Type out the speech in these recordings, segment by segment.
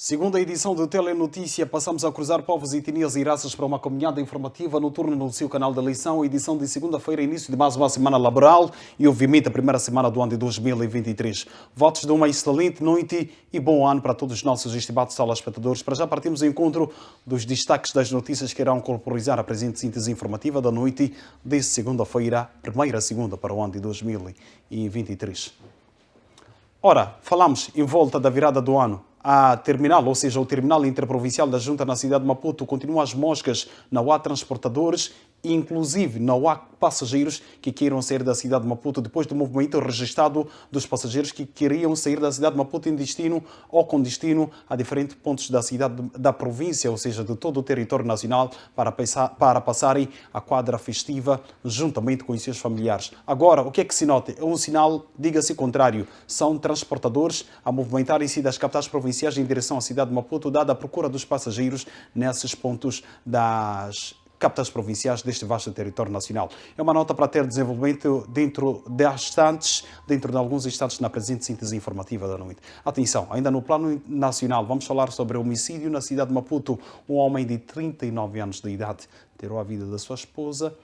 Segunda edição do Telenotícia, passamos a cruzar povos, etnias e raças para uma caminhada informativa noturna no seu canal de eleição, edição de segunda-feira, início de mais uma semana laboral e, obviamente, a primeira semana do ano de 2023. Votos de uma excelente noite e bom ano para todos os nossos estimados telespectadores. Para já partimos ao encontro dos destaques das notícias que irão corporizar a presente síntese informativa da noite de segunda-feira, primeira segunda para o ano de 2023. Ora, falamos em volta da virada do ano. A terminal, ou seja, o terminal interprovincial da Junta na cidade de Maputo, continua as moscas, não há transportadores, inclusive não há passageiros que queiram sair da cidade de Maputo depois do movimento registrado dos passageiros que queriam sair da cidade de Maputo em destino ou com destino a diferentes pontos da cidade da província, ou seja, de todo o território nacional, para passarem a quadra festiva juntamente com os seus familiares. Agora, o que é que se nota? É um sinal, diga-se contrário, são transportadores a movimentarem-se das capitais provinciais em direção à cidade de Maputo, dada a procura dos passageiros nesses pontos das capitais provinciais deste vasto território nacional. É uma nota para ter desenvolvimento dentro de alguns instantes na presente síntese informativa da noite. Atenção, ainda no plano nacional, vamos falar sobre o homicídio na cidade de Maputo. Um homem de 39 anos de idade tirou a vida da sua esposa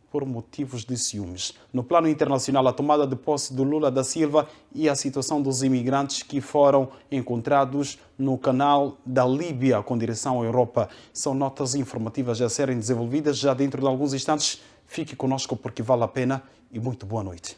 por motivos de ciúmes. No plano internacional, a tomada de posse de Lula da Silva e a situação dos imigrantes que foram encontrados no canal da Líbia com direção à Europa. São notas informativas a serem desenvolvidas já dentro de alguns instantes. Fique conosco porque vale a pena e muito boa noite.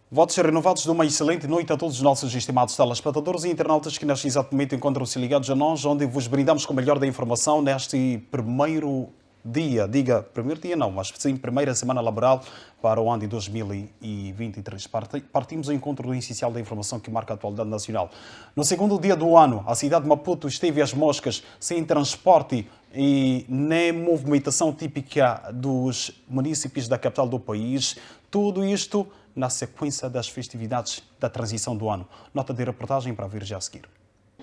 Votos renovados de uma excelente noite a todos os nossos estimados telespectadores e internautas que neste exato momento encontram-se ligados a nós, onde vos brindamos com o melhor da informação neste primeiro dia, primeiro dia não, mas sim, primeira semana laboral para o ano de 2023. Partimos ao encontro do essencial da informação que marca a atualidade nacional. No segundo dia do ano, a cidade de Maputo esteve às moscas, sem transporte e nem movimentação típica dos municípios da capital do país. Tudo isto na sequência das festividades da transição do ano. Nota de reportagem para ver já a seguir.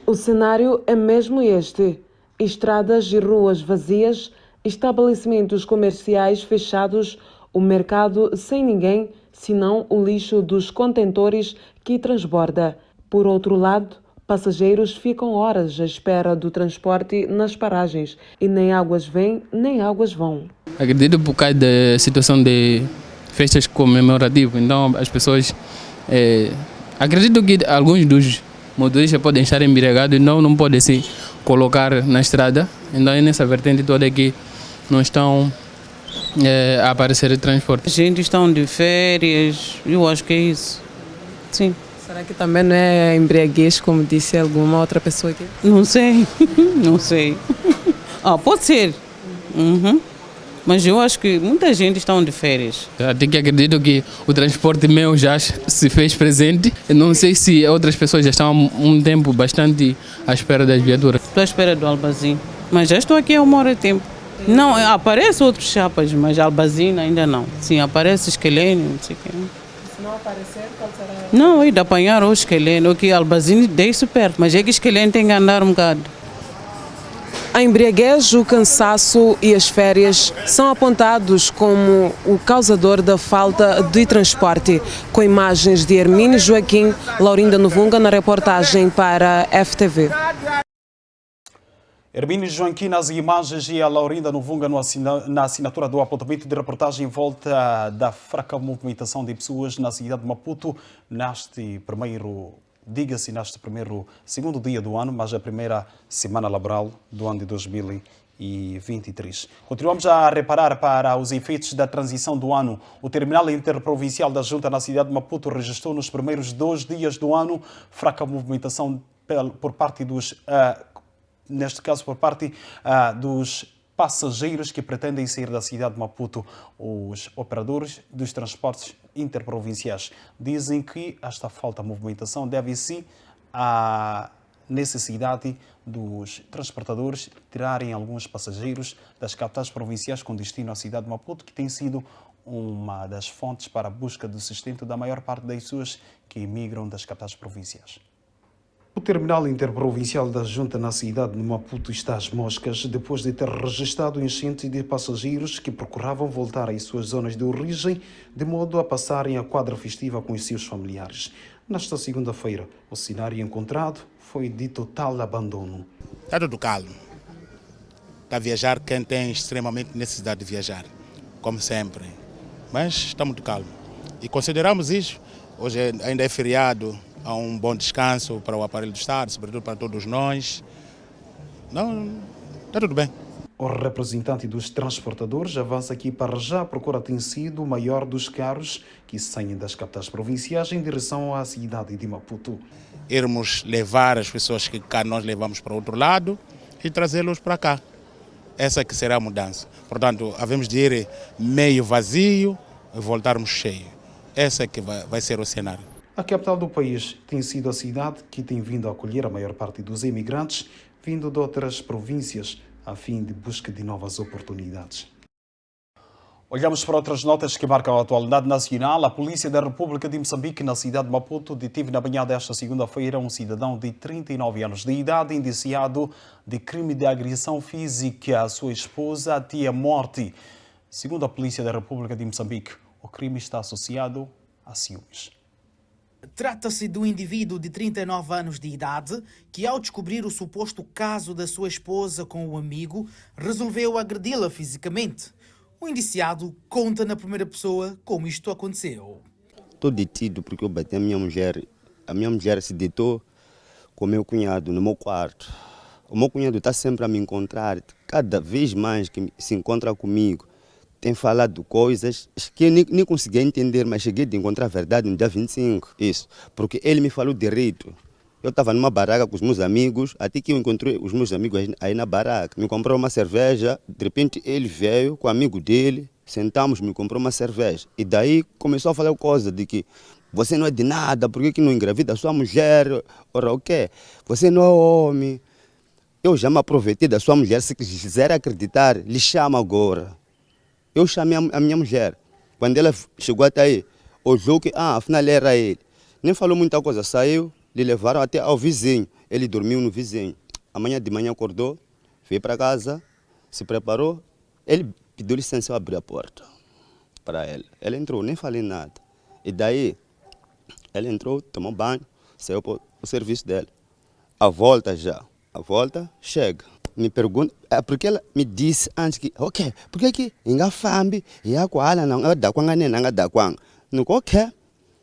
O cenário é mesmo este. Estradas e ruas vazias, estabelecimentos comerciais fechados, o mercado sem ninguém, senão o lixo dos contentores que transborda. Por outro lado, passageiros ficam horas à espera do transporte nas paragens e nem águas vêm, nem águas vão. Acredito por causa da situação de festas comemorativas, então as pessoas acredito que alguns dos motoristas podem estar embriagados e não podem se colocar na estrada, então é nessa vertente toda que não estão a aparecer transporte. A gente estão de férias, eu acho que é isso, sim. Será que também não é embriaguez, como disse alguma outra pessoa aqui? Não sei, não sei. Pode ser. Mas eu acho que muita gente está de férias. Até que acredito que o transporte meu já se fez presente. Eu não sei se outras pessoas já estão há um tempo bastante à espera das viaturas. Estou à espera do Albazin, mas já estou aqui há uma hora de tempo. Não, aparece outros chapas, mas Albazin ainda não. Sim, aparece Esquelene, não sei o quê. Se não aparecer, qual será? Não, ainda apanhar o Esquelene, o que Albazin deixa perto, mas é que Esquelene tem que andar um bocado. A embriaguez, o cansaço e as férias são apontados como o causador da falta de transporte. Com imagens de Hermínio Joaquim, Laurinda Novunga na reportagem para FTV. Hermínio Joaquim nas imagens e a Laurinda Novunga na assinatura do apontamento de reportagem em volta da fraca movimentação de pessoas na cidade de Maputo neste segundo dia do ano, mas a primeira semana laboral do ano de 2023. Continuamos a reparar para os efeitos da transição do ano. O terminal interprovincial da Junta na cidade de Maputo registrou nos primeiros 2 dias do ano fraca movimentação por parte dos, neste caso, por parte dos passageiros que pretendem sair da cidade de Maputo. Os operadores dos transportes interprovinciais dizem que esta falta de movimentação deve-se a necessidade dos transportadores tirarem alguns passageiros das capitais provinciais com destino à cidade de Maputo, que tem sido uma das fontes para a busca de sustento da maior parte das pessoas que emigram das capitais provinciais. O terminal interprovincial da Junta na cidade de Maputo está às moscas depois de ter registrado enchente de passageiros que procuravam voltar às suas zonas de origem de modo a passarem a quadra festiva com os seus familiares. Nesta segunda-feira, o cenário encontrado foi de total abandono. Está tudo calmo. Está a viajar quem tem extremamente necessidade de viajar, como sempre. Mas está muito calmo. E consideramos isso. Hoje ainda é feriado. Há um bom descanso para o aparelho do Estado, sobretudo para todos nós. Não, está tudo bem. O representante dos transportadores avança que para já a procura tem sido o maior dos carros que saem das capitais provinciais em direção à cidade de Maputo. Irmos levar as pessoas que cá nós levamos para outro lado e trazê-los para cá. Essa que será a mudança. Portanto, havemos de ir meio vazio e voltarmos cheio. Essa que vai ser o cenário. A capital do país tem sido a cidade que tem vindo a acolher a maior parte dos imigrantes vindo de outras províncias a fim de busca de novas oportunidades. Olhamos para outras notas que marcam a atualidade nacional. A Polícia da República de Moçambique, na cidade de Maputo, deteve na manhã desta segunda-feira um cidadão de 39 anos de idade indiciado de crime de agressão física à sua esposa até a morte. Segundo a Polícia da República de Moçambique, o crime está associado a ciúmes. Trata-se de um indivíduo de 39 anos de idade que, ao descobrir o suposto caso da sua esposa com o amigo, resolveu agredi-la fisicamente. O indiciado conta na primeira pessoa como isto aconteceu. Estou detido porque eu bati a minha mulher. A minha mulher se deitou com o meu cunhado no meu quarto. O meu cunhado está sempre a me encontrar. Cada vez mais que se encontra comigo, tem falado coisas que eu nem conseguia entender, mas cheguei a encontrar a verdade no dia 25. Isso, porque ele me falou direito. Eu estava numa barraca com os meus amigos, até que eu encontrei os meus amigos aí na barraca. Me comprou uma cerveja, de repente ele veio com o amigo dele, sentamos, me comprou uma cerveja. E daí começou a falar coisa de que você não é de nada, por que não engravida a sua mulher? Ora, o quê? Você não é homem. Eu já me aproveitei da sua mulher, se quiser acreditar, lhe chama agora. Eu chamei a minha mulher. Quando ela chegou até aí, olhou que, afinal era ele. Nem falou muita coisa, saiu, lhe levaram até ao vizinho. Ele dormiu no vizinho. Amanhã de manhã acordou, veio para casa, se preparou. Ele pediu licença para abrir a porta para ela. Ela entrou, nem falei nada. E daí, ela entrou, tomou banho, saiu para o serviço dela. A volta, chega. Me pergunta, porque ela me disse antes que, ok, porque que inga fambi, ia kwala não da kwanga nem nanga da kwang. No ok.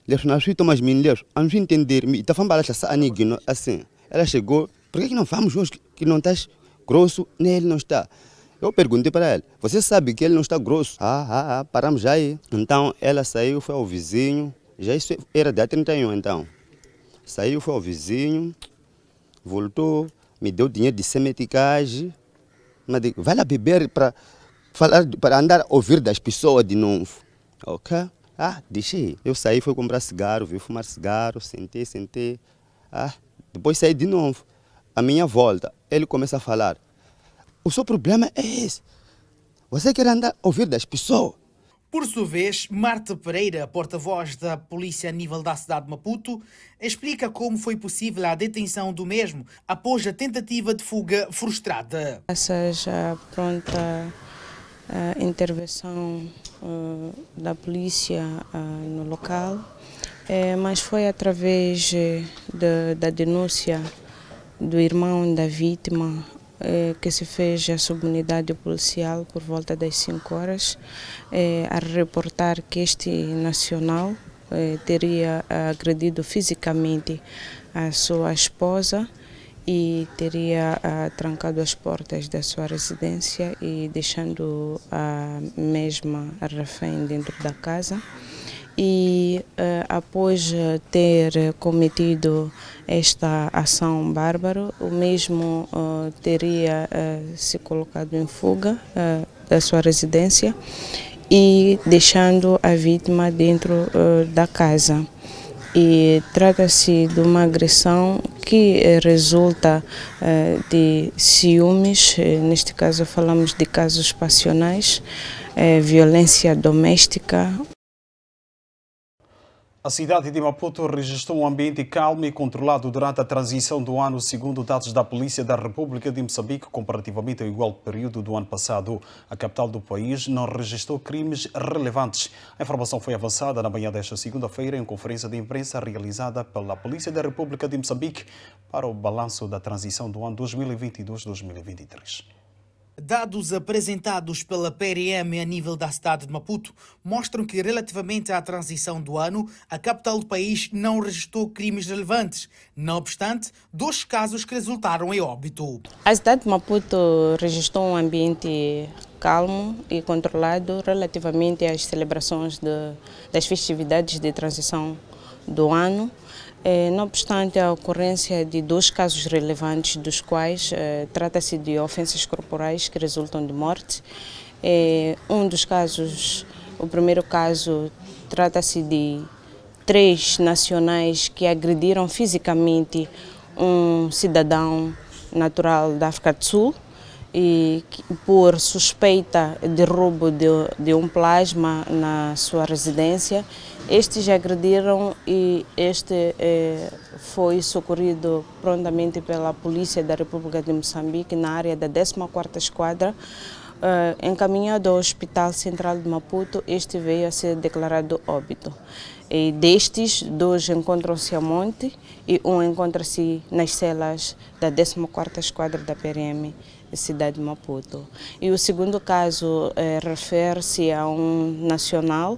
Leis na suíte mas minhas, a não entender, me tá falando essa aniguino assim. Ela chegou, por que não vamos hoje que não estás grosso, nem ele não está. Eu perguntei para ela, você sabe que ele não está grosso? Paramos já aí. Então ela saiu, foi ao vizinho, já isso era dia 31 então. Saiu, foi ao vizinho, voltou. Me deu dinheiro de semeticagem, mas digo, vai lá beber para andar a ouvir das pessoas de novo. Ok? Deixei. Eu saí, fui comprar cigarro, vi fumar cigarro, sentei. Depois saí de novo. A minha volta, ele começa a falar, o seu problema é esse. Você quer andar a ouvir das pessoas. Por sua vez, Marta Pereira, porta-voz da polícia a nível da cidade de Maputo, explica como foi possível a detenção do mesmo após a tentativa de fuga frustrada. Graças à pronta intervenção da polícia no local, mas foi através da denúncia do irmão da vítima que se fez a subunidade policial por volta das 5 horas, a reportar que este nacional teria agredido fisicamente a sua esposa e teria trancado as portas da sua residência e deixando a mesma refém dentro da casa. E após ter cometido esta ação bárbara, o mesmo teria se colocado em fuga da sua residência e deixando a vítima dentro da casa. E trata-se de uma agressão que resulta de ciúmes, neste caso falamos de casos passionais, violência doméstica. A cidade de Maputo registrou um ambiente calmo e controlado durante a transição do ano, segundo dados da Polícia da República de Moçambique, comparativamente ao igual período do ano passado. A capital do país não registrou crimes relevantes. A informação foi avançada na manhã desta segunda-feira em conferência de imprensa realizada pela Polícia da República de Moçambique para o balanço da transição do ano 2022-2023. Dados apresentados pela PRM a nível da cidade de Maputo mostram que, relativamente à transição do ano, a capital do país não registrou crimes relevantes. Não obstante, 2 casos que resultaram em óbito. A cidade de Maputo registrou um ambiente calmo e controlado relativamente às celebrações das festividades de transição do ano. Não obstante a ocorrência de 2 casos relevantes, dos quais trata-se de ofensas corporais que resultam de morte. Um dos casos, o primeiro caso, trata-se de 3 nacionais que agrediram fisicamente um cidadão natural da África do Sul e por suspeita de roubo de um plasma na sua residência. Estes agrediram e este foi socorrido prontamente pela Polícia da República de Moçambique na área da 14ª Esquadra. Encaminhado ao Hospital Central de Maputo, este veio a ser declarado óbito. E destes, 2 encontram-se a monte e 1 encontra-se nas celas da 14ª Esquadra da PRM, cidade de Maputo. E o segundo caso refere-se a um nacional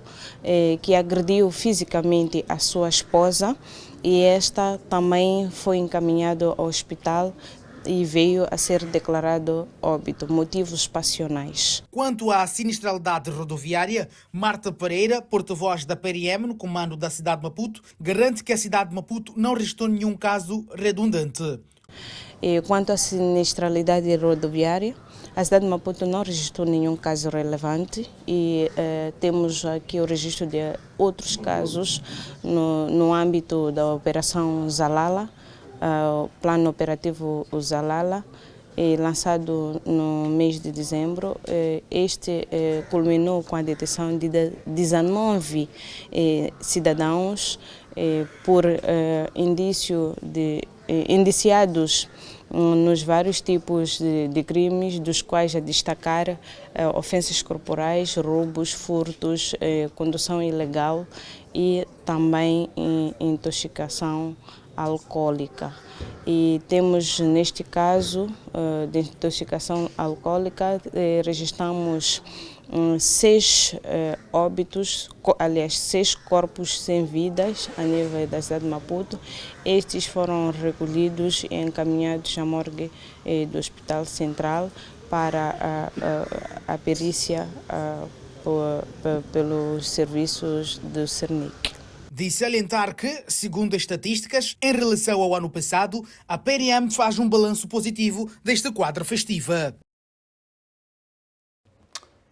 que agrediu fisicamente a sua esposa e esta também foi encaminhada ao hospital e veio a ser declarado óbito, motivos passionais. Quanto à sinistralidade rodoviária, Marta Pereira, porta-voz da PRM no comando da cidade de Maputo, garante que a cidade de Maputo não registrou nenhum caso redundante. Quanto à sinistralidade rodoviária, a cidade de Maputo não registrou nenhum caso relevante e temos aqui o registro de outros casos no âmbito da Operação Zalala, o Plano Operativo Zalala, lançado no mês de dezembro. Este culminou com a detenção de 19 cidadãos por indiciados nos vários tipos de crimes, dos quais a destacar ofensas corporais, roubos, furtos, condução ilegal e também intoxicação alcoólica. E temos, neste caso de intoxicação alcoólica, registramos 6 óbitos, aliás, 6 corpos sem vidas a nível da cidade de Maputo. Estes foram recolhidos e encaminhados à morgue do Hospital Central para a perícia pelos serviços do CERNIC. De salientar que, segundo as estatísticas, em relação ao ano passado, a PRM faz um balanço positivo desta quadra festiva.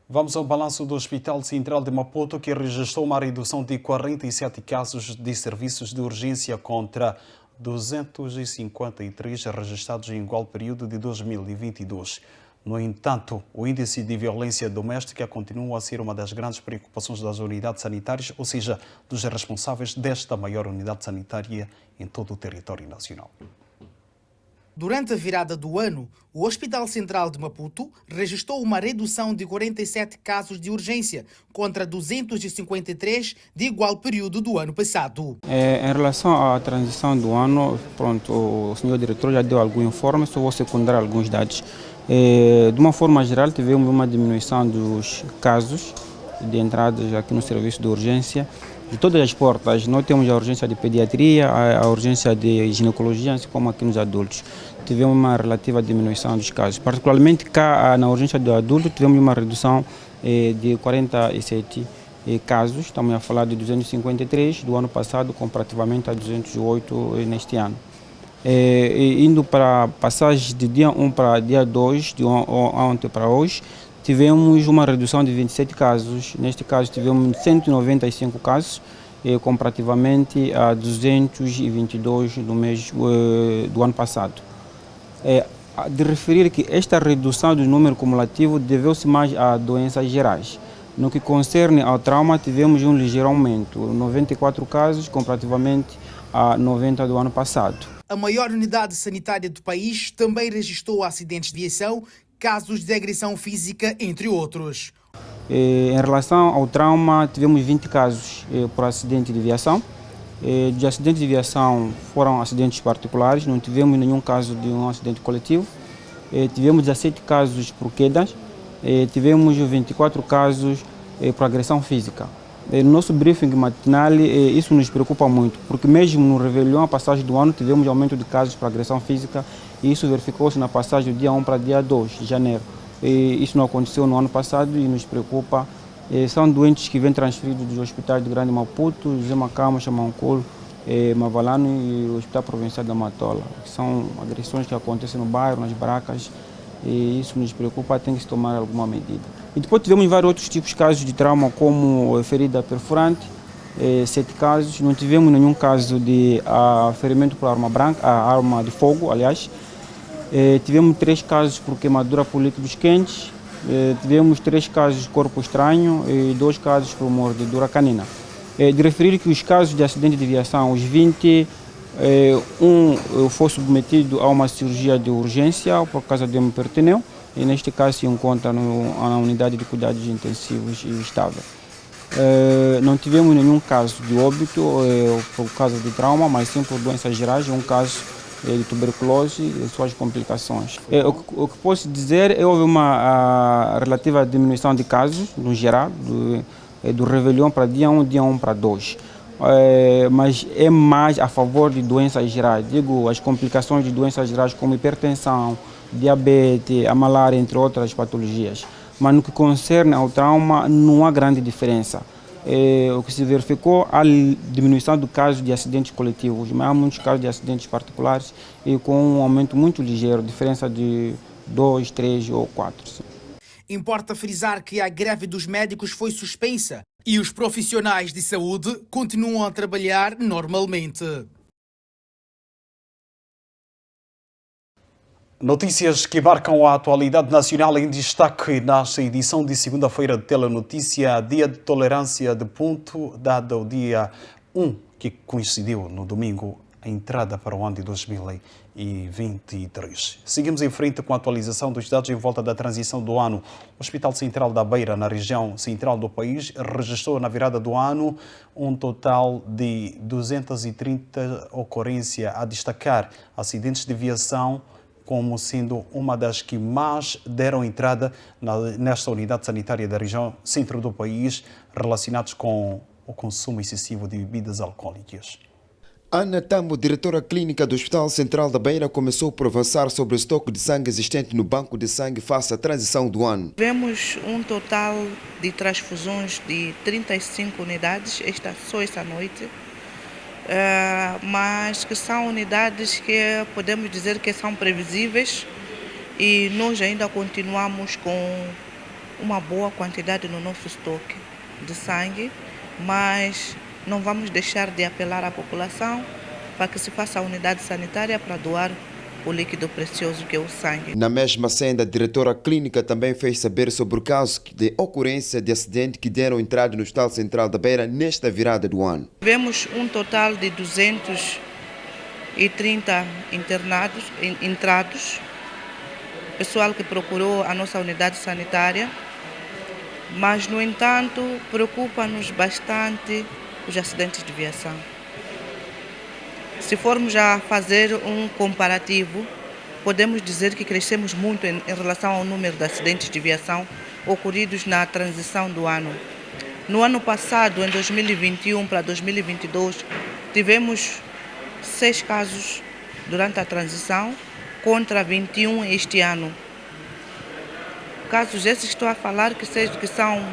Vamos ao balanço do Hospital Central de Maputo, que registrou uma redução de 47 casos de serviços de urgência contra 253 registrados em igual período de 2022. No entanto, o índice de violência doméstica continua a ser uma das grandes preocupações das unidades sanitárias, ou seja, dos responsáveis desta maior unidade sanitária em todo o território nacional. Durante a virada do ano, o Hospital Central de Maputo registrou uma redução de 47 casos de urgência, contra 253 de igual período do ano passado. Em relação à transição do ano, pronto, o senhor diretor já deu algum informe, só vou secundar alguns dados. De uma forma geral, tivemos uma diminuição dos casos de entradas aqui no serviço de urgência de todas as portas. Nós temos a urgência de pediatria, a urgência de ginecologia, assim como aqui nos adultos. Tivemos uma relativa diminuição dos casos. Particularmente cá na urgência do adulto, tivemos uma redução de 47 casos. Estamos a falar de 253 do ano passado, comparativamente a 208 neste ano. Indo para a passagem de dia 1 para dia 2, de ontem para hoje, tivemos uma redução de 27 casos. Neste caso, tivemos 195 casos comparativamente a 222 no mês do ano passado. De referir que esta redução do número cumulativo deveu-se mais a doenças gerais. No que concerne ao trauma, tivemos um ligeiro aumento, 94 casos comparativamente a 90 do ano passado. A maior unidade sanitária do país também registrou acidentes de viação, casos de agressão física, entre outros. Em relação ao trauma, tivemos 20 casos por acidente de viação. De acidentes de viação foram acidentes particulares, não tivemos nenhum caso de um acidente coletivo. Tivemos 17 casos por quedas, tivemos 24 casos por agressão física. No nosso briefing matinal, isso nos preocupa muito, porque mesmo no Réveillon, a passagem do ano, tivemos aumento de casos por agressão física e isso verificou-se na passagem do dia 1 para dia 2 de janeiro. Isso não aconteceu no ano passado e nos preocupa. São doentes que vêm transferidos dos hospitais de Grande Maputo, José Macama, Xamancolo, Mavalano e o Hospital Provincial da Matola. São agressões que acontecem no bairro, nas barracas, e isso nos preocupa, tem que se tomar alguma medida. E depois tivemos vários outros tipos de casos de trauma, como ferida perfurante, 7 casos. Não tivemos nenhum caso de ferimento por arma branca, arma de fogo, aliás. Tivemos 3 casos por queimadura por líquidos quentes, tivemos 3 casos de corpo estranho e 2 casos por mordedura canina. De referir que os casos de acidente de viação, os 20, foi submetido a uma cirurgia de urgência por causa de hemiperiteneu e neste caso se encontra na unidade de cuidados intensivos e estável. Não tivemos nenhum caso de óbito por causa de trauma, mas sim por doenças gerais, um caso de tuberculose e suas complicações. O que posso dizer é que houve uma relativa diminuição de casos, no geral, do Réveillon para dia 1 para 2. Mas é mais a favor de doenças gerais, digo, as complicações de doenças gerais como hipertensão, diabetes, a malária, entre outras patologias. Mas no que concerne ao trauma, não há grande diferença. O que se verificou a diminuição do caso de acidentes coletivos, mas há muitos casos de acidentes particulares e com um aumento muito ligeiro, diferença de 2, 3 ou 4. Importa frisar que a greve dos médicos foi suspensa e os profissionais de saúde continuam a trabalhar normalmente. Notícias que marcam a atualidade nacional em destaque nesta edição de segunda-feira de Telenotícia, Dia de Tolerância de Ponto, dado o dia 1, que coincidiu no domingo, a entrada para o ano de 2023. Seguimos em frente com a atualização dos dados em volta da transição do ano. O Hospital Central da Beira, na região central do país, registrou na virada do ano um total de 230 ocorrências, a destacar acidentes de viação como sendo uma das que mais deram entrada nesta unidade sanitária da região centro do país, relacionados com o consumo excessivo de bebidas alcoólicas. Ana Tambo, diretora clínica do Hospital Central da Beira, começou por avançar sobre o estoque de sangue existente no banco de sangue face à transição do ano. Tivemos um total de transfusões de 35 unidades, só esta noite. Mas que são unidades que podemos dizer que são previsíveis e nós ainda continuamos com uma boa quantidade no nosso estoque de sangue, mas não vamos deixar de apelar à população para que se faça a unidade sanitária para doar o líquido precioso que é o sangue. Na mesma senda, a diretora clínica também fez saber sobre o caso de ocorrência de acidente que deram entrada no Hospital Central da Beira nesta virada do ano. Tivemos um total de 230 entrados, pessoal que procurou a nossa unidade sanitária, mas, no entanto, preocupa-nos bastante os acidentes de viação. Se formos a fazer um comparativo, podemos dizer que crescemos muito em relação ao número de acidentes de viação ocorridos na transição do ano. No ano passado, em 2021 para 2022, tivemos 6 casos durante a transição contra 21 este ano. Casos esses que estou a falar que são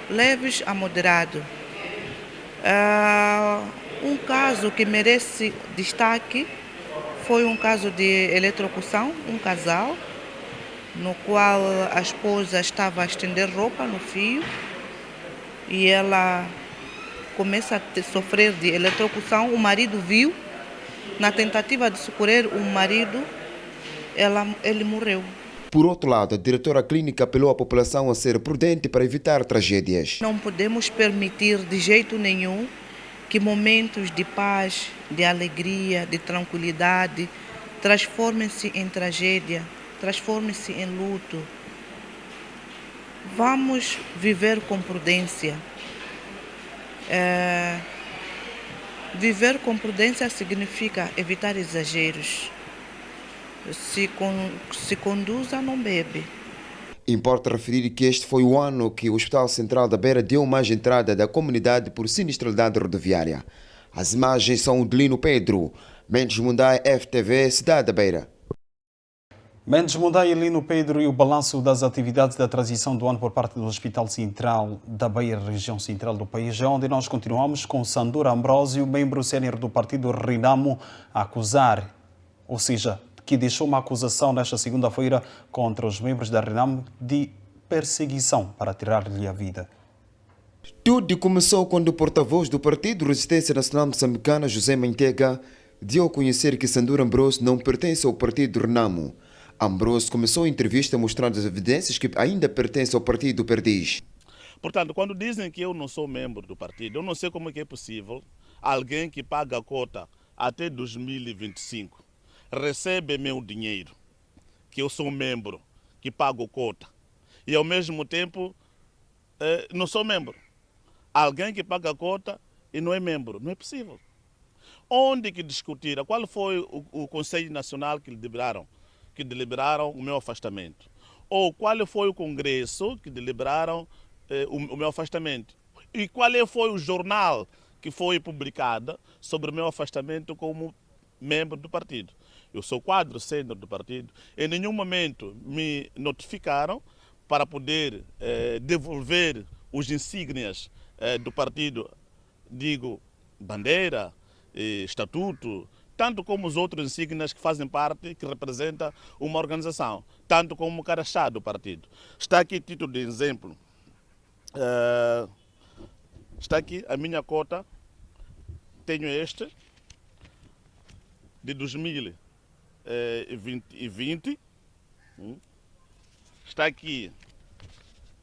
leves a moderado. Um caso que merece destaque foi um caso de eletrocução, um casal, no qual a esposa estava a estender roupa no fio e ela começa a sofrer de eletrocução. O marido viu, na tentativa de socorrer o marido, ele morreu. Por outro lado, a diretora clínica apelou à população a ser prudente para evitar tragédias. Não podemos permitir de jeito nenhum que momentos de paz, de alegria, de tranquilidade transformem-se em tragédia, transformem-se em luto. Vamos viver com prudência. Viver com prudência significa evitar exageros. Se conduza, não bebe. Importa referir que este foi o ano que o Hospital Central da Beira deu mais entrada da comunidade por sinistralidade rodoviária. As imagens são de Lino Pedro, Mendes Mundai, FTV, Cidade da Beira. Mendes Mundai e Lino Pedro e o balanço das atividades da transição do ano por parte do Hospital Central da Beira, região central do país, onde nós continuamos com Sandura Ambrósio, membro sénior do partido Renamo, a acusar, ou seja, que deixou uma acusação nesta segunda-feira contra os membros da Renamo de perseguição para tirar-lhe a vida. Tudo começou quando o porta-voz do Partido Resistência Nacional Moçambicana, José Mantega, deu a conhecer que Sandura Ambrósio não pertence ao partido Renamo. Ambrósio começou a entrevista mostrando as evidências que ainda pertence ao partido Perdiz. Portanto, quando dizem que eu não sou membro do partido, eu não sei como é possível alguém que paga a cota até 2025 recebe meu dinheiro, que eu sou membro, que pago cota, e ao mesmo tempo não sou membro. Alguém que paga a cota e não é membro, não é possível. Onde que discutiram? Qual foi o Conselho Nacional que deliberaram o meu afastamento? Ou qual foi o Congresso que deliberaram o meu afastamento? E qual foi o jornal que foi publicado sobre o meu afastamento como membro do partido? Eu sou quadro sênior do partido. Em nenhum momento me notificaram para poder devolver os insígnias do partido, digo, bandeira, estatuto, tanto como os outros insígnias que fazem parte, que representam uma organização, tanto como o carachá do partido. Está aqui título de exemplo. Está aqui a minha cota, tenho este, de 2020. Está aqui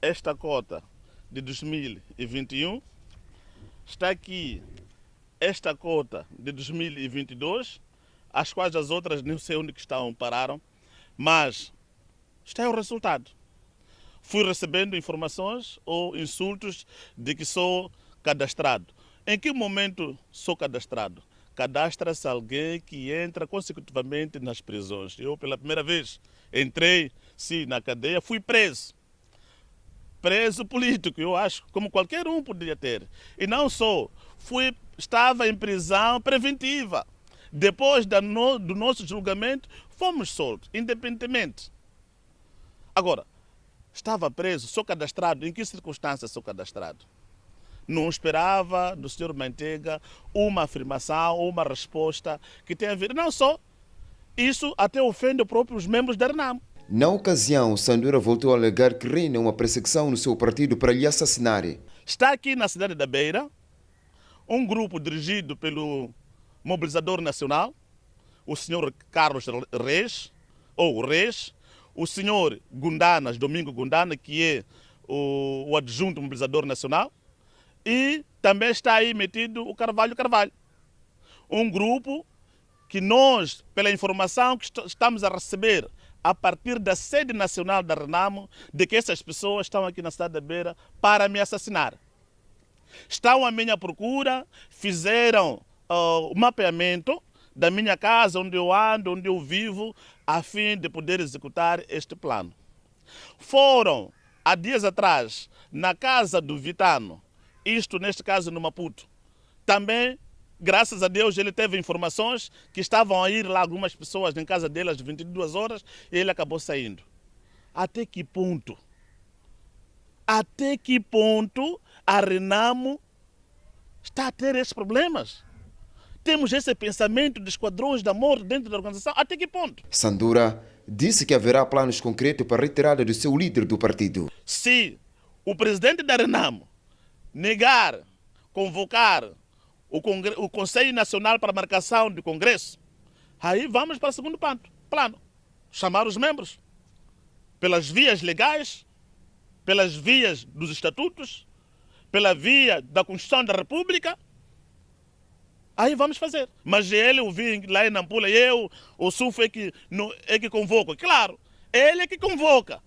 esta cota de 2021. Está aqui esta cota de 2022, as quais as outras não sei onde que estão, pararam, mas está aí o resultado. Fui recebendo informações ou insultos de que sou cadastrado. Em que momento sou cadastrado? Cadastra-se alguém que entra consecutivamente nas prisões. Eu, pela primeira vez, entrei, sim, na cadeia, fui preso. Preso político, eu acho, como qualquer um poderia ter. E não só, estava em prisão preventiva. Depois do nosso julgamento, fomos soltos, independentemente. Agora, estava preso, sou cadastrado, em que circunstâncias sou cadastrado? Não esperava do Sr. Mantega uma afirmação ou uma resposta que tenha a ver. Não só, isso até ofende os próprios membros da Renamo. Na ocasião, Sandura voltou a alegar que reina uma perseguição no seu partido para lhe assassinar. Está aqui na cidade da Beira um grupo dirigido pelo mobilizador nacional, o Sr. Carlos Reis, o Sr. Gundanas, Domingo Gundana, que é o adjunto mobilizador nacional, e também está aí metido o Carvalho. Um grupo que nós, pela informação que estamos a receber a partir da sede nacional da Renamo, de que essas pessoas estão aqui na cidade da Beira para me assassinar. Estão à minha procura, fizeram o mapeamento da minha casa, onde eu ando, onde eu vivo, a fim de poder executar este plano. Foram, há dias atrás, na casa do Vitano, isto neste caso no Maputo. Também, graças a Deus, ele teve informações que estavam a ir lá algumas pessoas em casa dele às 22 horas e ele acabou saindo. Até que ponto a Renamo está a ter esses problemas? Temos esse pensamento de esquadrões da morte dentro da organização? Até que ponto? Sandura disse que haverá planos concretos para a retirada do seu líder do partido. Se o presidente da Renamo negar convocar o Conselho Nacional para Marcação do Congresso, aí vamos para o segundo plano. Chamar os membros pelas vias legais, pelas vias dos estatutos, pela via da Constituição da República. Aí vamos fazer. Mas ele ouvir lá em Nampula, o SUF é que convoca. Claro, ele é que convoca.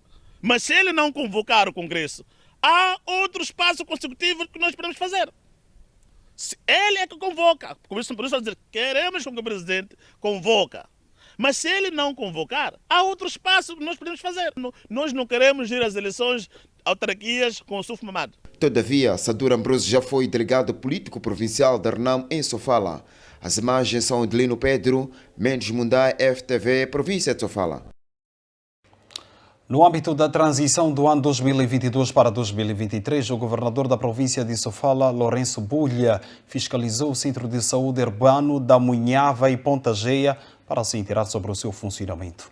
Mas se ele não convocar o Congresso, há outro espaço consecutivo que nós podemos fazer. Ele é que convoca. Por isso dizer, queremos que o presidente convoca. Mas se ele não convocar, há outro espaço que nós podemos fazer. Nós não queremos ir às eleições autarquias com o SUF mamado. Todavia, Sandura Ambrosio já foi delegado político provincial da RNAM em Sofala. As imagens são de Lino Pedro, Mendes Mundai, FTV, província de Sofala. No âmbito da transição do ano 2022 para 2023, o governador da província de Sofala, Lourenço Bulha, fiscalizou o Centro de Saúde Urbano da Munhava e Ponta Geia para se inteirar sobre o seu funcionamento.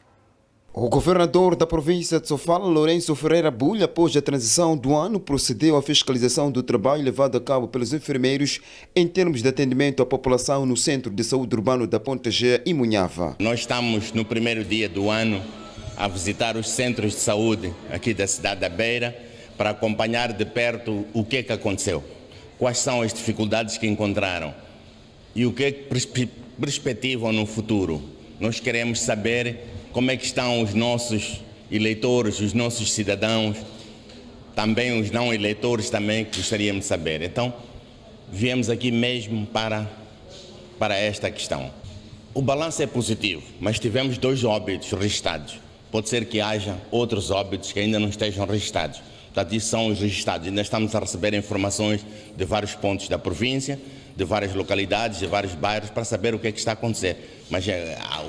O governador da província de Sofala, Lourenço Ferreira Bulha, após a transição do ano, procedeu à fiscalização do trabalho levado a cabo pelos enfermeiros em termos de atendimento à população no Centro de Saúde Urbano da Ponta Geia e Munhava. Nós estamos no primeiro dia do ano a visitar os centros de saúde aqui da cidade da Beira para acompanhar de perto o que aconteceu, quais são as dificuldades que encontraram e o que perspectivam no futuro. Nós queremos saber como é que estão os nossos eleitores, os nossos cidadãos, também os não eleitores também gostaríamos de saber. Então, viemos aqui mesmo para esta questão. O balanço é positivo, mas tivemos 2 óbitos registrados. Pode ser que haja outros óbitos que ainda não estejam registrados. Portanto, isso são os registrados. Ainda estamos a receber informações de vários pontos da província, de várias localidades, de vários bairros, para saber o que é que está a acontecer. Mas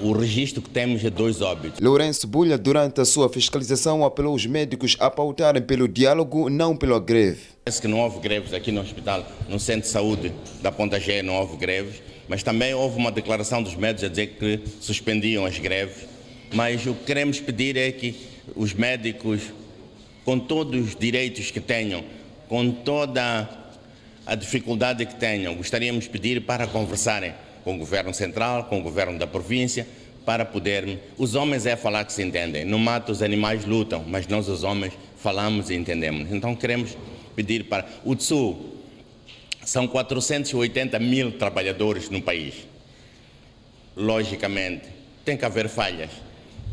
o registro que temos é 2 óbitos. Lourenço Bulha, durante a sua fiscalização, apelou os médicos a pautarem pelo diálogo, não pela greve. Parece que não houve greves aqui no hospital, no Centro de Saúde da Ponta Geia não houve greves, mas também houve uma declaração dos médicos a dizer que suspendiam as greves. Mas o que queremos pedir é que os médicos, com todos os direitos que tenham, com toda a dificuldade que tenham, gostaríamos de pedir para conversarem com o Governo Central, com o Governo da província, para podermos... Os homens é falar que se entendem. No mato os animais lutam, mas nós os homens falamos e entendemos. Então queremos pedir para... O TSU são 480 mil trabalhadores no país. Logicamente, tem que haver falhas.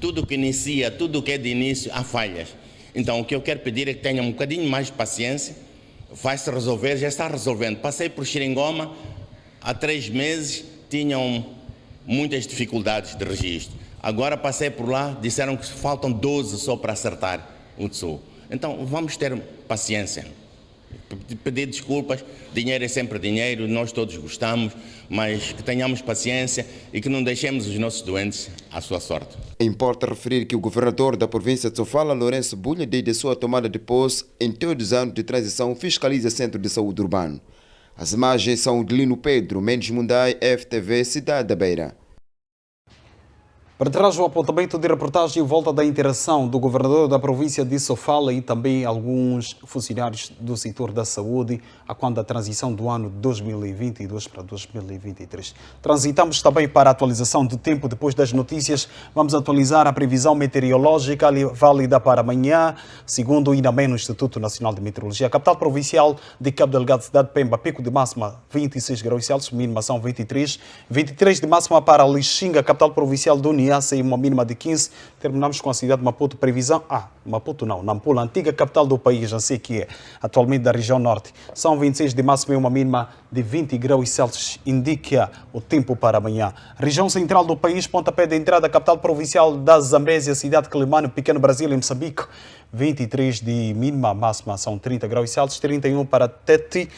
Tudo que inicia, tudo que é de início, há falhas. Então, o que eu quero pedir é que tenham um bocadinho mais de paciência, vai-se resolver, já está resolvendo. Passei por Xeringoma, há 3 meses, tinham muitas dificuldades de registro. Agora passei por lá, disseram que faltam 12 só para acertar o TSU. Então, vamos ter paciência. Pedir desculpas, dinheiro é sempre dinheiro, nós todos gostamos, mas que tenhamos paciência e que não deixemos os nossos doentes à sua sorte. Importa referir que o governador da província de Sofala, Lourenço Bulha, desde a sua tomada de posse, em todos os anos de transição, fiscaliza Centro de Saúde Urbano. As imagens são de Lino Pedro, Mendes Mundai, FTV, Cidade da Beira. Para trás o apontamento de reportagem em volta da interação do governador da província de Sofala e também alguns funcionários do setor da saúde a quando a transição do ano 2022 para 2023. Transitamos também para a atualização do tempo depois das notícias. Vamos atualizar a previsão meteorológica válida para amanhã, segundo o INAME no Instituto Nacional de Meteorologia. A capital provincial de Cabo Delgado, cidade de Pemba, pico de máxima 26 graus Celsius, mínima são 23. 23 de máxima para Lixinga, capital provincial do União, e uma mínima de 15. Terminamos com a cidade de Maputo. Previsão... Maputo não. Nampula, antiga capital do país, já sei que é. Atualmente da região norte. São 26 de máxima e uma mínima de 20 graus Celsius. Indica o tempo para amanhã. Região central do país, pontapé de entrada, capital provincial da Zambésia, cidade de Quelimane, Pequeno Brasil, em Moçambique. 23 de mínima, máxima são 30 graus Celsius. 31 para Tete.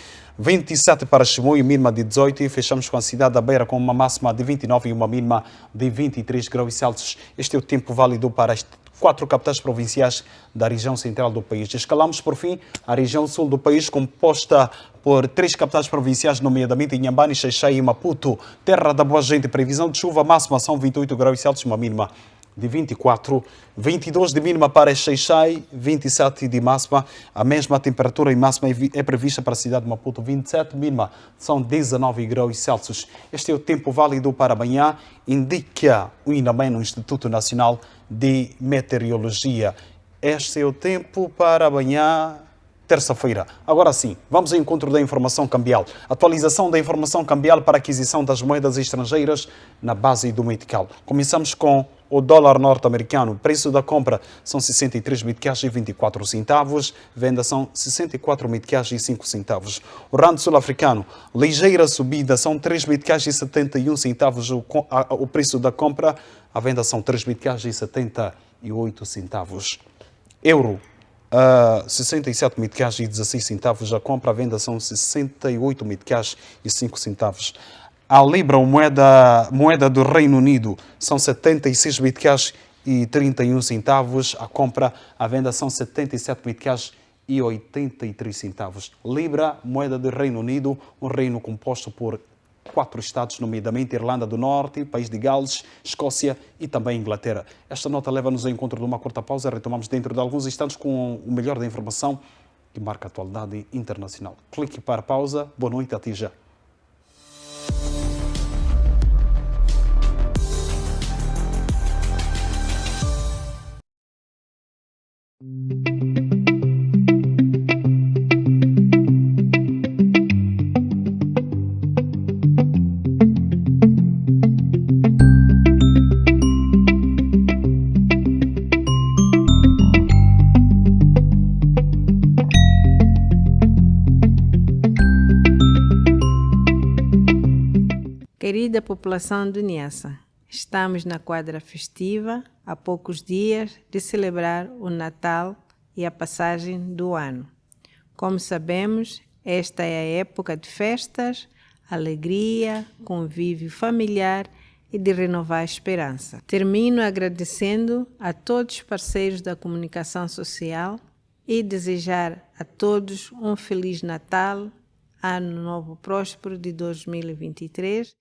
27 para Chimoio, mínima de 18, e fechamos com a cidade da Beira com uma máxima de 29 e uma mínima de 23 graus Celsius. Este é o tempo válido para as 4 capitais provinciais da região central do país. Escalamos, por fim, a região sul do país, composta por 3 capitais provinciais, nomeadamente Inhambane, Xai-Xai e Maputo. Terra da boa gente, previsão de chuva máxima são 28 graus Celsius, uma mínima de 24, 22 de mínima para Xai-Xai, 27 de máxima. A mesma temperatura e máxima é prevista para a cidade de Maputo, 27 mínima, são 19 graus Celsius. Este é o tempo válido para amanhã, indica o INAMEN, no Instituto Nacional de Meteorologia. Este é o tempo para amanhã, terça-feira. Agora sim, vamos ao encontro da informação cambial. Atualização da informação cambial para aquisição das moedas estrangeiras na base do metical. Começamos com o dólar norte-americano. O preço da compra são 63 meticais e 24 centavos. Venda são 64 meticais e 5 centavos. O rand sul-africano, ligeira subida, são 3 meticais e 71 centavos. O preço da compra, a venda são 3 meticais e 78 centavos. Euro, 67 meticais e 16 centavos. A compra, a venda são 68 meticais e 5 centavos. A libra, moeda do Reino Unido, são 76 meticais e 31 centavos. A compra, a venda são 77 meticais e 83 centavos. Libra, moeda do Reino Unido, um reino composto por 4 estados, nomeadamente Irlanda do Norte, País de Gales, Escócia e também Inglaterra. Esta nota leva-nos ao encontro de uma curta pausa. Retomamos dentro de alguns instantes com o melhor da informação que marca a atualidade internacional. Clique para a pausa. Boa noite, até já. Querida população do Niassa, estamos na quadra festiva, há poucos dias de celebrar o Natal e a passagem do ano. Como sabemos, esta é a época de festas, alegria, convívio familiar e de renovar a esperança. Termino agradecendo a todos os parceiros da comunicação social e desejar a todos um Feliz Natal, Ano Novo Próspero de 2023.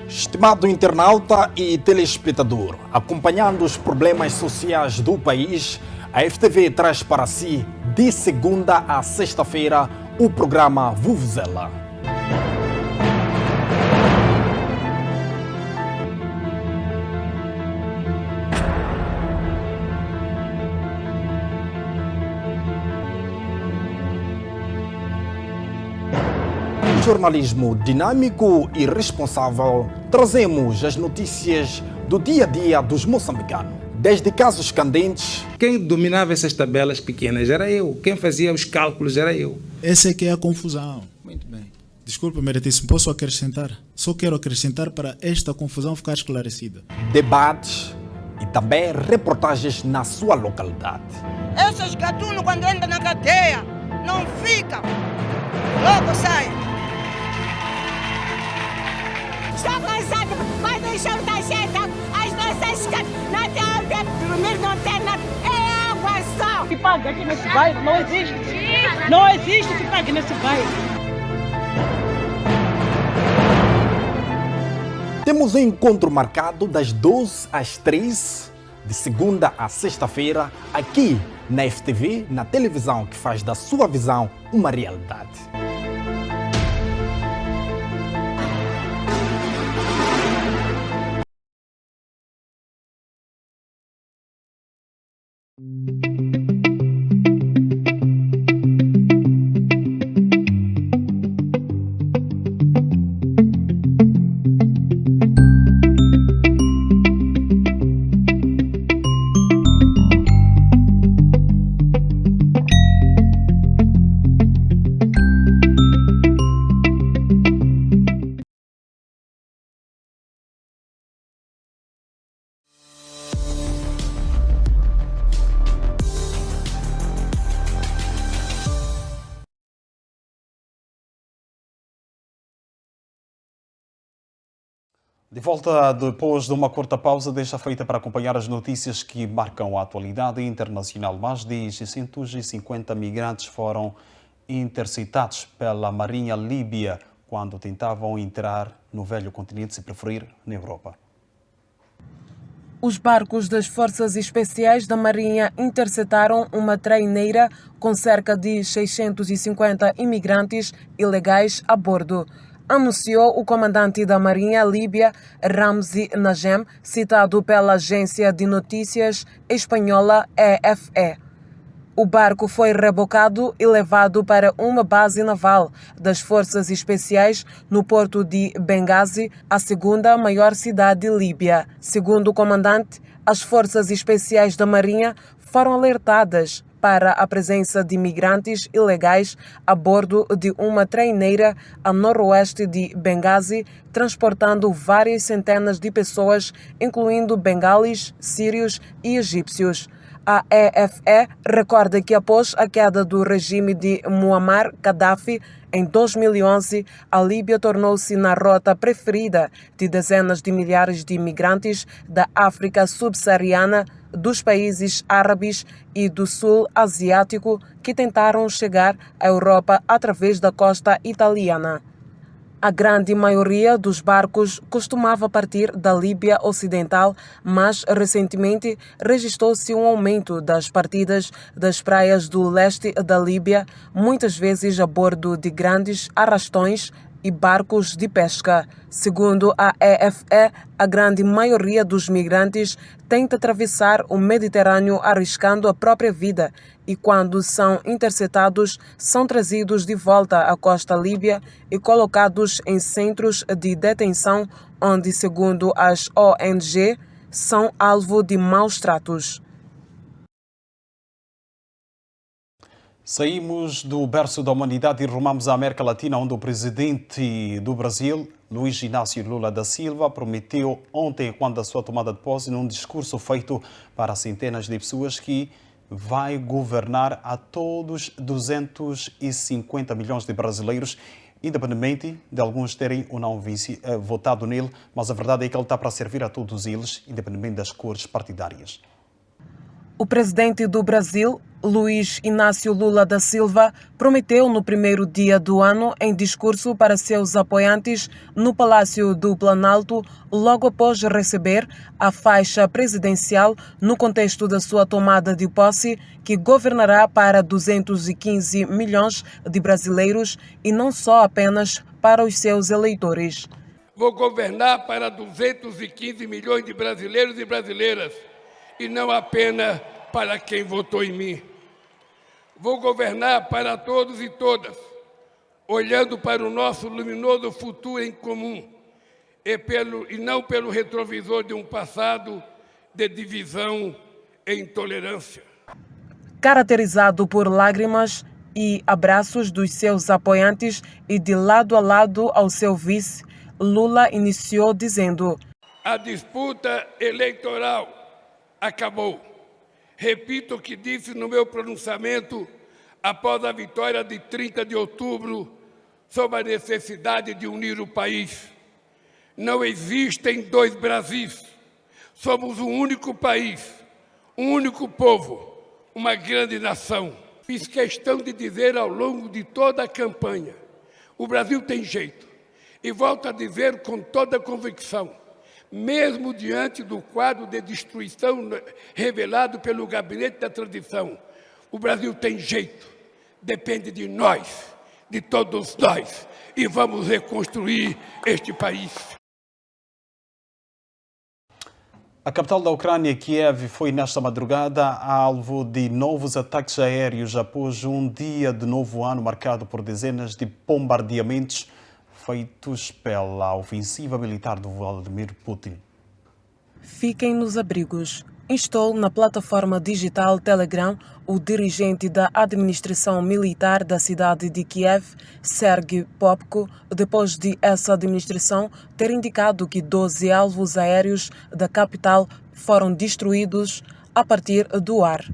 Estimado internauta e telespectador, acompanhando os problemas sociais do país, a FTV traz para si, de segunda a sexta-feira, o programa Vuvuzela. Jornalismo dinâmico e responsável, trazemos as notícias do dia a dia dos moçambicanos. Desde casos candentes. Quem dominava essas tabelas pequenas era eu. Quem fazia os cálculos era eu. Essa é que é a confusão. Muito bem. Desculpa, meritíssimo, posso acrescentar? Só quero acrescentar para esta confusão ficar esclarecida. Debates e também reportagens na sua localidade. Esses gatunos, quando entram na cadeia, não ficam. Logo saem. Estou cansado, vai deixar da gente as nossas casas, não tem onde dormir, não tem nada, é água só. Que paga aqui nesse bairro, não existe. Não existe que pague nesse bairro. Temos um encontro marcado das 12 às 3, de segunda a sexta-feira, aqui na FTV, na televisão que faz da sua visão uma realidade. De volta depois de uma curta pausa, deixa feita para acompanhar as notícias que marcam a atualidade internacional. Mais de 650 migrantes foram interceptados pela Marinha Líbia quando tentavam entrar no velho continente, se preferir, na Europa. Os barcos das Forças Especiais da Marinha interceptaram uma traineira com cerca de 650 imigrantes ilegais a bordo, anunciou o comandante da Marinha Líbia, Ramzi Najem, citado pela agência de notícias espanhola EFE. O barco foi rebocado e levado para uma base naval das Forças Especiais no porto de Benghazi, a segunda maior cidade líbia. Segundo o comandante, as Forças Especiais da Marinha foram alertadas para a presença de migrantes ilegais a bordo de uma traineira a noroeste de Benghazi, transportando várias centenas de pessoas, incluindo bengalis, sírios e egípcios. A EFE recorda que após a queda do regime de Muammar Gaddafi em 2011, a Líbia tornou-se na rota preferida de dezenas de milhares de imigrantes da África subsaariana, dos países árabes e do sul asiático que tentaram chegar à Europa através da costa italiana. A grande maioria dos barcos costumava partir da Líbia Ocidental, mas recentemente registrou-se um aumento das partidas das praias do leste da Líbia, muitas vezes a bordo de grandes arrastões e barcos de pesca. Segundo a EFE, a grande maioria dos migrantes tenta atravessar o Mediterrâneo arriscando a própria vida e, quando são interceptados, são trazidos de volta à costa líbia e colocados em centros de detenção onde, segundo as ONG, são alvo de maus tratos. Saímos do berço da humanidade e rumamos à América Latina, onde o presidente do Brasil, Luiz Inácio Lula da Silva, prometeu ontem, quando da sua tomada de posse, num discurso feito para centenas de pessoas, que vai governar a todos 250 milhões de brasileiros, independentemente de alguns terem ou não votado nele, mas a verdade é que ele está para servir a todos eles, independentemente das cores partidárias. O presidente do Brasil, Luiz Inácio Lula da Silva, prometeu no primeiro dia do ano, em discurso para seus apoiantes no Palácio do Planalto, logo após receber a faixa presidencial no contexto da sua tomada de posse, que governará para 215 milhões de brasileiros e não só apenas para os seus eleitores. Vou governar para 215 milhões de brasileiros e brasileiras, e não apenas para quem votou em mim. Vou governar para todos e todas, olhando para o nosso luminoso futuro em comum e não pelo retrovisor de um passado de divisão e intolerância. Caracterizado por lágrimas e abraços dos seus apoiantes e de lado a lado ao seu vice, Lula iniciou dizendo: a disputa eleitoral acabou. Repito o que disse no meu pronunciamento após a vitória de 30 de outubro sobre a necessidade de unir o país. Não existem dois Brasis. Somos um único país, um único povo, uma grande nação. Fiz questão de dizer ao longo de toda a campanha: o Brasil tem jeito. E volto a dizer com toda a convicção: mesmo diante do quadro de destruição revelado pelo Gabinete da Transição, o Brasil tem jeito, depende de nós, de todos nós, e vamos reconstruir este país. A capital da Ucrânia, Kiev, foi nesta madrugada alvo de novos ataques aéreos após um dia de novo ano marcado por dezenas de bombardeamentos feitos pela ofensiva militar do Vladimir Putin. Fiquem nos abrigos. Instou na plataforma digital Telegram o dirigente da administração militar da cidade de Kiev, Sergei Popko, depois de essa administração ter indicado que 12 alvos aéreos da capital foram destruídos a partir do ar.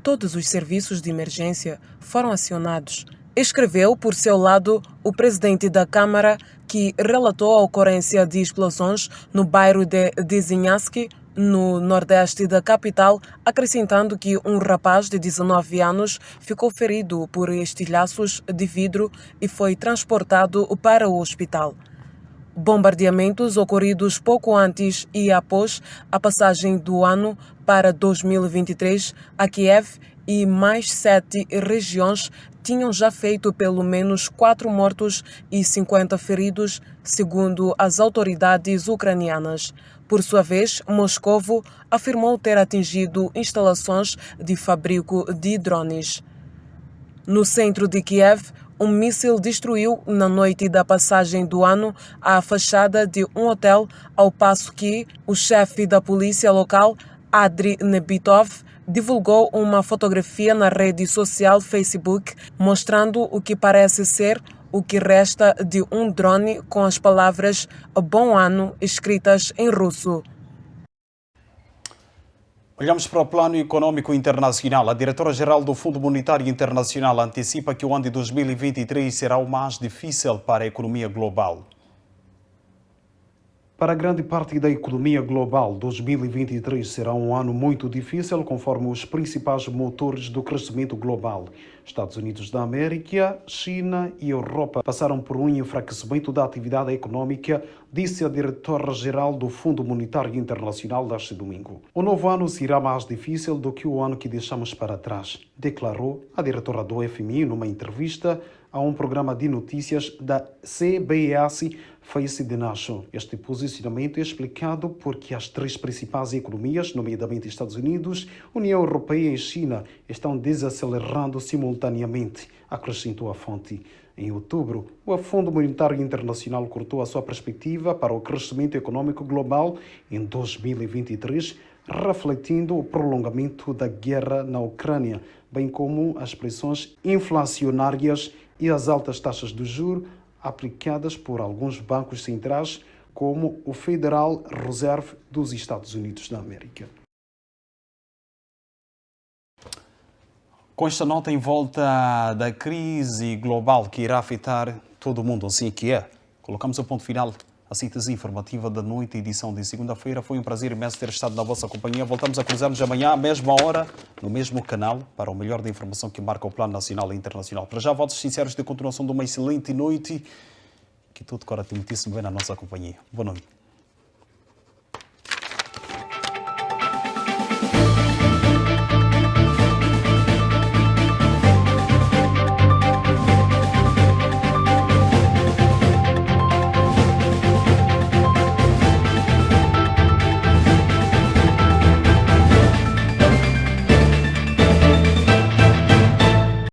Todos os serviços de emergência foram acionados, Escreveu, por seu lado, o presidente da Câmara, que relatou a ocorrência de explosões no bairro de Dzieniawski, no nordeste da capital, acrescentando que um rapaz de 19 anos ficou ferido por estilhaços de vidro e foi transportado para o hospital. Bombardeamentos ocorridos pouco antes e após a passagem do ano para 2023 a Kiev e mais 7 regiões tinham já feito pelo menos 4 mortos e 50 feridos, segundo as autoridades ucranianas. Por sua vez, Moscovo afirmou ter atingido instalações de fabrico de drones. No centro de Kiev, um míssil destruiu, na noite da passagem do ano, a fachada de um hotel, ao passo que o chefe da polícia local, Adri Nebitov, divulgou uma fotografia na rede social Facebook mostrando o que parece ser o que resta de um drone com as palavras "Bom Ano" escritas em russo. Olhamos para o plano econômico internacional. A diretora-geral do Fundo Monetário Internacional antecipa que o ano de 2023 será o mais difícil para a economia global. Para grande parte da economia global, 2023 será um ano muito difícil, conforme os principais motores do crescimento global. Estados Unidos da América, China e Europa passaram por um enfraquecimento da atividade econômica, disse a diretora-geral do Fundo Monetário Internacional neste domingo. O novo ano será mais difícil do que o ano que deixamos para trás, declarou a diretora do FMI numa entrevista a um programa de notícias da CBS Face the Nation. Este posicionamento é explicado porque as 3 principais economias, nomeadamente Estados Unidos, União Europeia e China, estão desacelerando simultaneamente, acrescentou a fonte. Em outubro, o Fundo Monetário Internacional cortou a sua perspectiva para o crescimento econômico global em 2023, refletindo o prolongamento da guerra na Ucrânia, bem como as pressões inflacionárias e as altas taxas de juros aplicadas por alguns bancos centrais, como o Federal Reserve dos Estados Unidos da América. Com esta nota em volta da crise global que irá afetar todo o mundo, assim que é, colocamos o ponto final à síntese informativa da noite, edição de segunda-feira. Foi um prazer imenso ter estado na vossa companhia. Voltamos a cruzar-nos amanhã, à mesma hora, no mesmo canal, para o melhor da informação que marca o plano nacional e internacional. Para já, votos sinceros de continuação de uma excelente noite. Que tudo corra muitíssimo bem na nossa companhia. Boa noite.